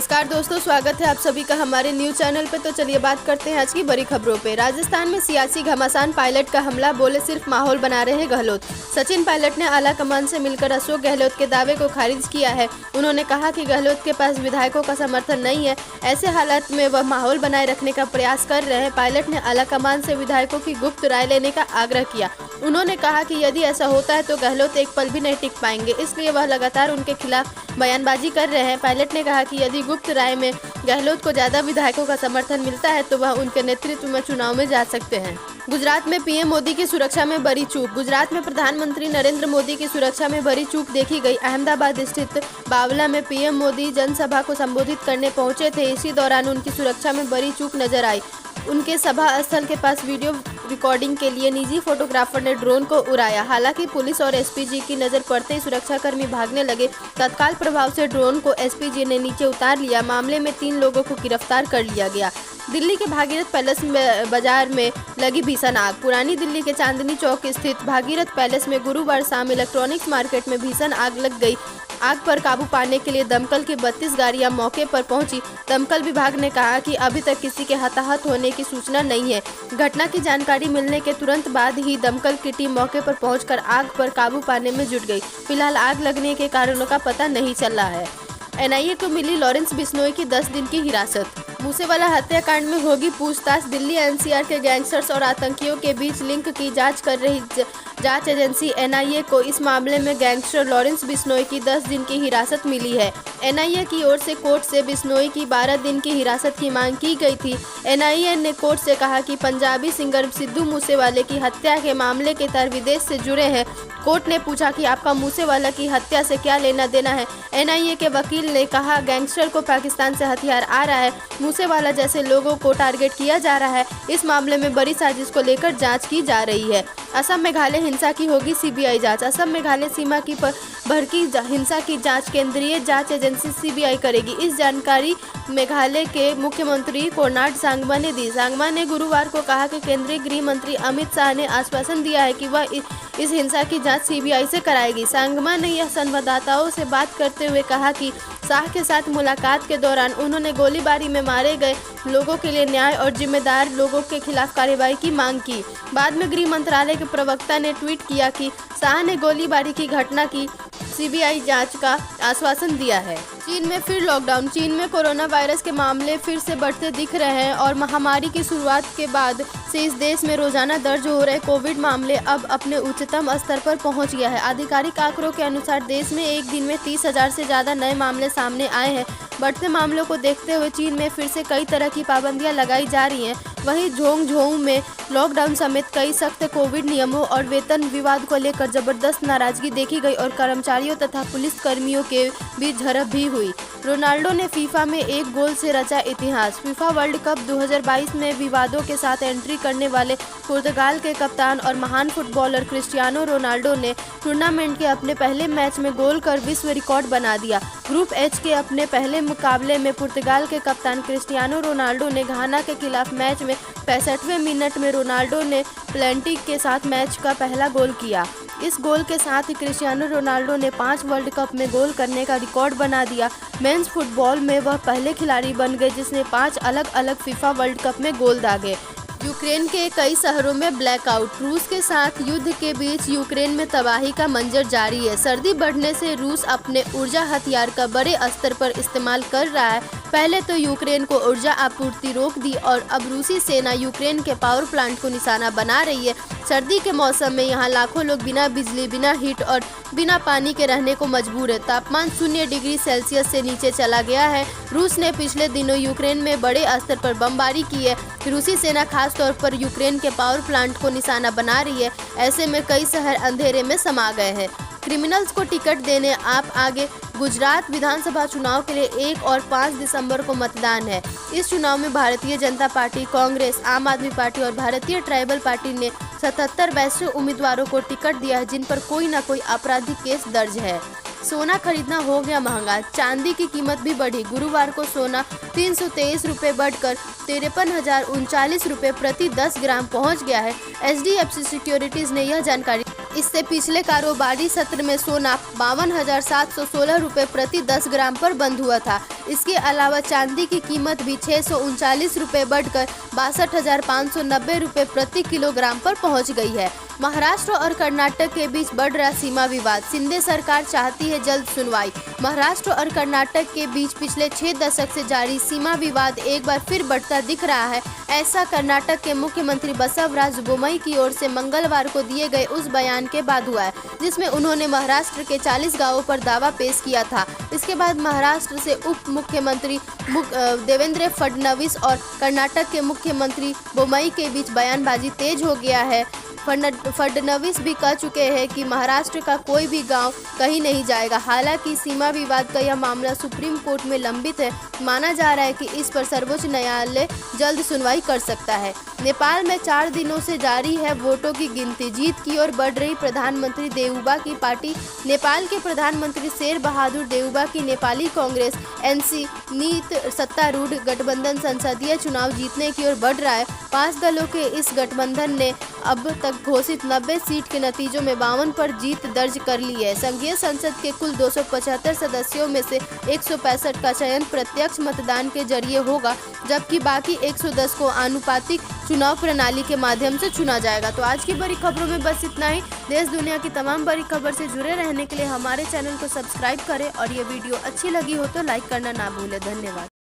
नमस्कार दोस्तों, स्वागत है आप सभी का हमारे न्यूज चैनल पे। तो चलिए बात करते हैं आज की बड़ी खबरों पे। राजस्थान में सियासी घमासान, पायलट का हमला, बोले सिर्फ माहौल बना रहे गहलोत। सचिन पायलट ने आला कमान से मिलकर अशोक गहलोत के दावे को खारिज किया है। उन्होंने कहा कि गहलोत के पास विधायकों का समर्थन नहीं है, ऐसे हालात में वह माहौल बनाए रखने का प्रयास कर रहे हैं। पायलट ने आला कमान से विधायकों की गुप्त राय लेने का आग्रह किया। उन्होंने कहा कि यदि ऐसा होता है तो गहलोत एक पल भी नहीं टिक पाएंगे, इसलिए वह लगातार उनके खिलाफ बयानबाजी कर रहे हैं। पायलट ने कहा कि यदि गुप्त राय में गहलोत को ज्यादा विधायकों का समर्थन मिलता है तो वह उनके नेतृत्व में चुनाव में जा सकते हैं। गुजरात में पीएम मोदी की सुरक्षा में बड़ी चूक। गुजरात में प्रधानमंत्री नरेंद्र मोदी की सुरक्षा में बड़ी चूक देखी गई। अहमदाबाद स्थित बावला में पीएम मोदी जनसभा को संबोधित करने पहुंचे थे। इसी दौरान उनकी सुरक्षा में बड़ी चूक नजर आई। उनके सभा स्थल के पास वीडियो रिकॉर्डिंग के लिए निजी फोटोग्राफर ने ड्रोन को उड़ाया। हालांकि पुलिस और एसपीजी की नजर पड़ते ही सुरक्षाकर्मी भागने लगे। तत्काल प्रभाव से ड्रोन को एसपीजी ने नीचे उतार लिया। मामले में 3 लोगों को गिरफ्तार कर लिया गया। दिल्ली के भागीरथ पैलेस बाजार में लगी भीषण आग। पुरानी दिल्ली के चांदनी चौक स्थित भागीरथ पैलेस में गुरुवार शाम इलेक्ट्रॉनिक्स मार्केट में भीषण आग लग गई। आग पर काबू पाने के लिए दमकल की 32 गाड़ियां मौके पर पहुंची। दमकल विभाग ने कहा कि अभी तक किसी के हताहत होने की सूचना नहीं है। घटना की जानकारी मिलने के तुरंत बाद ही दमकल की टीम मौके पर पहुंचकर आग पर काबू पाने में जुट गई। फिलहाल आग लगने के कारणों का पता नहीं चला है। एनआईए को मिली लॉरेंस बिश्नोई की 10 दिन की हिरासत। मूसेवाला हत्याकांड में होगी पूछताछ। दिल्ली एनसीआर के गैंगस्टर्स और आतंकियों के बीच लिंक की जांच कर रही जांच एजेंसी एनआईए को इस मामले में गैंगस्टर लॉरेंस बिश्नोई की 10 दिन की हिरासत मिली है। एनआईए की ओर से कोर्ट से बिश्नोई की 12 दिन की हिरासत की मांग की गई थी। एनआईए ने कोर्ट से कहा कि पंजाबी सिंगर सिद्धू मूसेवाले की हत्या के मामले के तार विदेश से जुड़े हैं। कोर्ट ने पूछा कि आपका मूसेवाला की हत्या से क्या लेना देना है। एनआईए के वकील ने कहा गैंगस्टर को पाकिस्तान से हथियार आ रहा है, मूसेवाला जैसे लोगों को टारगेट किया जा रहा है। इस मामले में बड़ी साजिश को लेकर जांच की जा रही है। असम मेघालय हिंसा की होगी सीबीआई जांच। असम मेघालय सीमा की भड़की हिंसा की जांच केंद्रीय जांच एजेंसी सीबीआई करेगी। इस जानकारी मेघालय के मुख्यमंत्री कोनराड सांगमा ने दी। सांगमा ने गुरुवार को कहा कि केंद्रीय गृह मंत्री अमित शाह ने आश्वासन दिया है कि वह इस हिंसा की जांच सीबीआई से कराएगी। सांगमा ने यह संवाददाताओं से बात करते हुए कहा कि शाह के साथ मुलाकात के दौरान उन्होंने गोलीबारी में मारे गए लोगों के लिए न्याय और जिम्मेदार लोगों के खिलाफ कार्रवाई की मांग की। बाद में गृह मंत्रालय के प्रवक्ता ने ट्वीट किया कि शाह ने गोलीबारी की घटना की सीबीआई जांच का आश्वासन दिया है। चीन में फिर लॉकडाउन। चीन में कोरोना वायरस के मामले फिर से बढ़ते दिख रहे हैं और महामारी की शुरुआत के बाद से इस देश में रोजाना दर्ज हो रहे कोविड मामले अब अपने उच्चतम स्तर पर पहुंच गया है। आधिकारिक आंकड़ों के अनुसार देश में एक दिन में 30,000 से ज्यादा नए मामले सामने आए हैं। बढ़ते मामलों को देखते हुए चीन में फिर से कई तरह की पाबंदियां लगाई जा रही हैं। वहीं झोंगझोऊ में लॉकडाउन समेत कई सख्त कोविड नियमों और वेतन विवाद को लेकर जबरदस्त नाराजगी देखी गई और कर्मचारियों तथा पुलिस कर्मियों के बीच झड़प भी हुई। रोनाल्डो ने फीफा में 1 गोल से रचा इतिहास। फीफा वर्ल्ड कप 2022 में विवादों के साथ एंट्री करने वाले पुर्तगाल के कप्तान और महान फुटबॉलर क्रिस्टियानो रोनाल्डो ने टूर्नामेंट के अपने पहले मैच में गोल कर विश्व रिकॉर्ड बना दिया। ग्रुप एच के अपने पहले मुकाबले में पुर्तगाल के कप्तान क्रिस्टियानो रोनाल्डो ने घाना के खिलाफ मैच में 65वें मिनट में रोनाल्डो ने पेनल्टी के साथ मैच का पहला गोल किया। इस गोल के साथ ही क्रिस्टियानो रोनाल्डो ने 5 वर्ल्ड कप में गोल करने का रिकॉर्ड बना दिया। मेंस फुटबॉल में वह पहले खिलाड़ी बन गए जिसने 5 अलग अलग फीफा वर्ल्ड कप में गोल दागे। यूक्रेन के कई शहरों में ब्लैकआउट। रूस के साथ युद्ध के बीच यूक्रेन में तबाही का मंजर जारी है। सर्दी बढ़ने से रूस अपने ऊर्जा हथियार का बड़े स्तर पर इस्तेमाल कर रहा है। पहले तो यूक्रेन को ऊर्जा आपूर्ति रोक दी और अब रूसी सेना यूक्रेन के पावर प्लांट को निशाना बना रही है। सर्दी के मौसम में यहाँ लाखों लोग बिना बिजली, बिना हीट और बिना पानी के रहने को मजबूर है। तापमान 0 डिग्री सेल्सियस से नीचे चला गया है। रूस ने पिछले दिनों यूक्रेन में बड़े स्तर पर बमबारी की है। रूसी सेना खास तौर पर यूक्रेन के पावर प्लांट को निशाना बना रही है। ऐसे में कई शहर अंधेरे में समा गए हैं। क्रिमिनल्स को टिकट देने आप आगे। गुजरात विधानसभा चुनाव के लिए 1 और 5 दिसंबर को मतदान है। इस चुनाव में भारतीय जनता पार्टी, कांग्रेस, आम आदमी पार्टी और भारतीय ट्राइबल पार्टी ने 77 वैश्य उम्मीदवारों को टिकट दिया है जिन पर कोई न कोई आपराधिक केस दर्ज है। सोना खरीदना हो गया महंगा। चांदी की कीमत भी बढ़ी। गुरुवार को सोना 323 रुपये बढ़कर 53,039 रुपये प्रति 10 ग्राम पहुंच गया है। एचडीएफसी सिक्योरिटीज ने यह जानकारी। इससे पिछले कारोबारी सत्र में सोना 52,716 रुपये प्रति 10 ग्राम पर बंद हुआ था। इसके अलावा चांदी की कीमत भी 639 रुपये बढ़कर 62,590 रुपये प्रति किलोग्राम पर पहुंच गई है। महाराष्ट्र और कर्नाटक के बीच बढ़ रहा सीमा विवाद, शिंदे सरकार चाहती है जल्द सुनवाई। महाराष्ट्र और कर्नाटक के बीच पिछले 6 दशक से जारी सीमा विवाद एक बार फिर बढ़ता दिख रहा है। ऐसा कर्नाटक के मुख्यमंत्री बसवराज बोम्मई की ओर से मंगलवार को दिए गए उस बयान के बाद हुआ है जिसमें उन्होंने महाराष्ट्र के 40 गांवों पर दावा पेश किया था। इसके बाद महाराष्ट्र से उप मुख्यमंत्री देवेंद्र फडणवीस और कर्नाटक के मुख्यमंत्री बोम्मई के बीच बयानबाजी तेज हो गया है। फडणवीस भी कह चुके हैं कि महाराष्ट्र का कोई भी गांव कहीं नहीं जाएगा। हालांकि सीमा विवाद का यह मामला सुप्रीम कोर्ट में लंबित है। माना जा रहा है कि इस पर सर्वोच्च न्यायालय जल्द सुनवाई कर सकता है। नेपाल में 4 दिनों से जारी है वोटों की गिनती। जीत की ओर बढ़ रही प्रधानमंत्री देउबा की पार्टी। नेपाल के प्रधानमंत्री शेर बहादुर देउबा की नेपाली कांग्रेस एनसी नीत सत्तारूढ़ गठबंधन संसदीय चुनाव जीतने की ओर बढ़ रहा है। 5 दलों के इस गठबंधन ने अब तक घोषित 90 सीट के नतीजों में 52 पर जीत दर्ज कर ली है। संघीय संसद के कुल 275 सदस्यों में से 165 का चयन प्रत्यक्ष मतदान के जरिए होगा, जबकि बाकी 110 को आनुपातिक चुनाव प्रणाली के माध्यम से चुना जाएगा। तो आज की बड़ी खबरों में बस इतना ही। देश दुनिया की तमाम बड़ी खबर से जुड़े रहने के लिए हमारे चैनल को सब्सक्राइब करें और ये वीडियो अच्छी लगी हो तो लाइक करना ना भूलें। धन्यवाद।